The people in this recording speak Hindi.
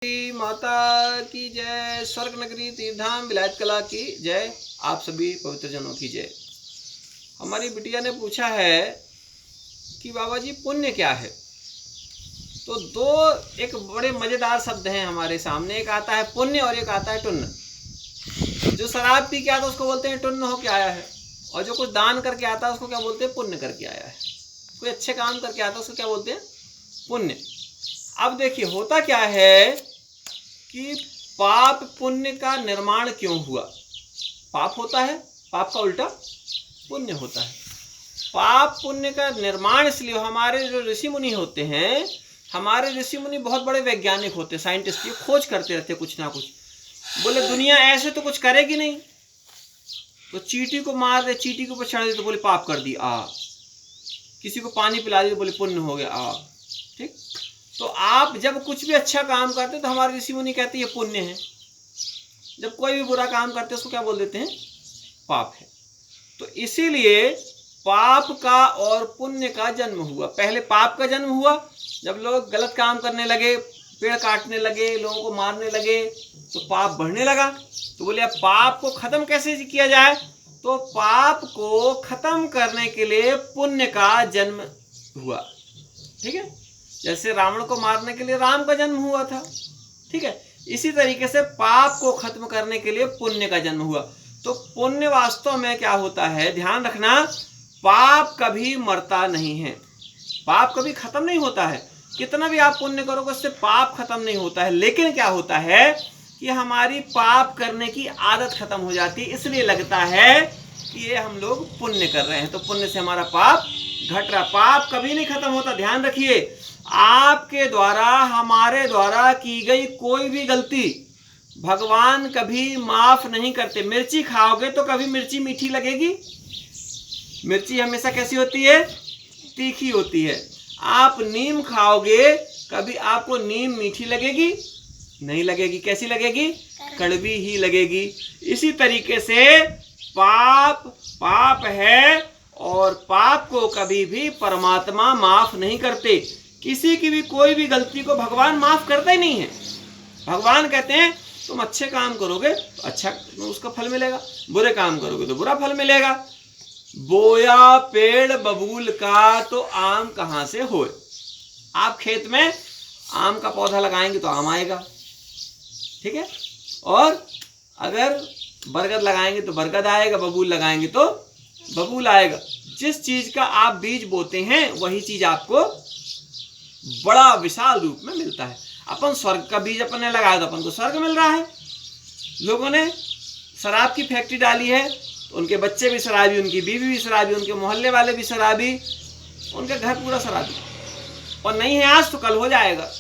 माता की जय। स्वर्ग नगरी तीर्थधाम विलायत कला की जय। आप सभी पवित्र जनों की जय। हमारी बिटिया ने पूछा है कि बाबा जी पुण्य क्या है। तो एक बड़े मजेदार शब्द हैं हमारे सामने। एक आता है पुण्य और एक आता है टुन्न। जो शराब पी के आता है उसको बोलते हैं टुन्न होके आया है, और जो कुछ दान करके आता है उसको क्या बोलते हैं, पुण्य करके आया है। कोई अच्छे काम करके आता है उसको क्या बोलते हैं, पुण्य। अब देखिए होता क्या है कि पाप पुण्य का निर्माण क्यों हुआ। पाप होता है, पाप का उल्टा पुण्य होता है। पाप पुण्य का निर्माण इसलिए, हमारे जो ऋषि मुनि होते हैं, हमारे ऋषि मुनि बहुत बड़े वैज्ञानिक होते हैं, साइंटिस्ट, ये खोज करते रहते कुछ ना कुछ। बोले दुनिया ऐसे तो कुछ करेगी नहीं, तो चींटी को मार दे, चींटी के ऊपर चढ़ दे तो बोले पाप कर दी आ, किसी को पानी पिला दे तो बोले पुण्य हो गया आ। ठीक, तो आप जब कुछ भी अच्छा काम करते तो हमारे ऋषि मुनि कहते हैं ये पुण्य है। जब कोई भी बुरा काम करते उसको क्या बोल देते हैं, पाप है। तो इसीलिए पाप का और पुण्य का जन्म हुआ। पहले पाप का जन्म हुआ जब लोग गलत काम करने लगे, पेड़ काटने लगे, लोगों को मारने लगे, तो पाप बढ़ने लगा। तो बोले अब पाप को खत्म कैसे किया जाए, तो पाप को खत्म करने के लिए पुण्य का जन्म हुआ। ठीक है, जैसे रावण को मारने के लिए राम का जन्म हुआ था। ठीक है, इसी तरीके से पाप को खत्म करने के लिए पुण्य का जन्म हुआ। तो पुण्य वास्तव में क्या होता है, ध्यान रखना, पाप कभी मरता नहीं है, पाप कभी खत्म नहीं होता है। कितना भी आप पुण्य करोगे उससे पाप खत्म नहीं होता है। लेकिन क्या होता है कि हमारी पाप करने की आदत खत्म हो जाती है, इसलिए लगता है कि ये हम लोग पुण्य कर रहे हैं, तो पुण्य से हमारा पाप घट रहा। पाप कभी नहीं खत्म होता। ध्यान रखिए, आपके द्वारा, हमारे द्वारा की गई कोई भी गलती भगवान कभी माफ नहीं करते। मिर्ची खाओगे तो कभी मिर्ची मीठी लगेगी? मिर्ची हमेशा कैसी होती है, तीखी होती है। आप नीम खाओगे, कभी आपको नीम मीठी लगेगी? नहीं लगेगी। कैसी लगेगी, कड़वी ही लगेगी। इसी तरीके से पाप पाप है, और पाप को कभी भी परमात्मा माफ नहीं करते। किसी की भी कोई भी गलती को भगवान माफ करते ही नहीं है। भगवान कहते हैं तुम अच्छे काम करोगे तो अच्छा उसका फल मिलेगा, बुरे काम करोगे तो बुरा फल मिलेगा। बोया पेड़ बबूल का तो आम कहाँ से होए। आप खेत में आम का पौधा लगाएंगे तो आम आएगा, ठीक है, और अगर बरगद लगाएंगे तो बरगद आएगा, बबूल लगाएंगे तो बबूल आएगा। जिस चीज का आप बीज बोते हैं वही चीज आपको बड़ा विशाल रूप में मिलता है। अपन स्वर्ग का बीज अपन ने लगाया तो अपन को स्वर्ग मिल रहा है। लोगों ने शराब की फैक्ट्री डाली है तो उनके बच्चे भी शराबी, उनकी बीवी भी शराबी, उनके मोहल्ले वाले भी शराबी, उनका घर पूरा शराबी। और नहीं है आज तो कल हो जाएगा।